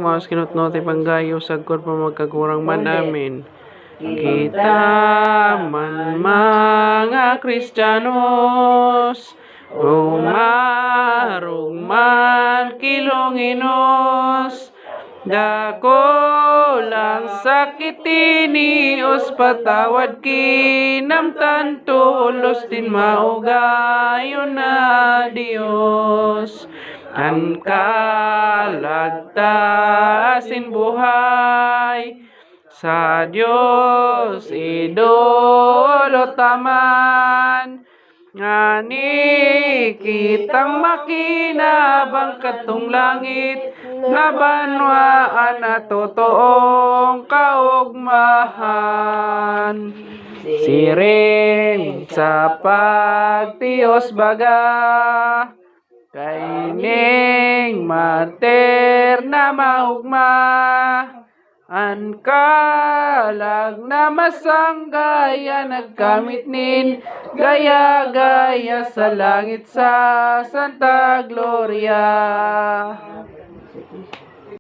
mas kinutnote panggayo sagkod pa magkagurang man amin. Kita man mga Kristiyanos, rumarong man kilonginos, dako lang sakit inios patawad kinamtan tulos din maugayon na Dios. Ang kalagtasin buhay sa Diyos idolo taman, ngani kitang makinabang katong langit nga banwaan na totoong kaugmahan. Siring sa pagtios baga, kaining martir na maugma, an kalag na masanggaya nagkamit nin gaya-gaya sa langit sa Santa Gloria.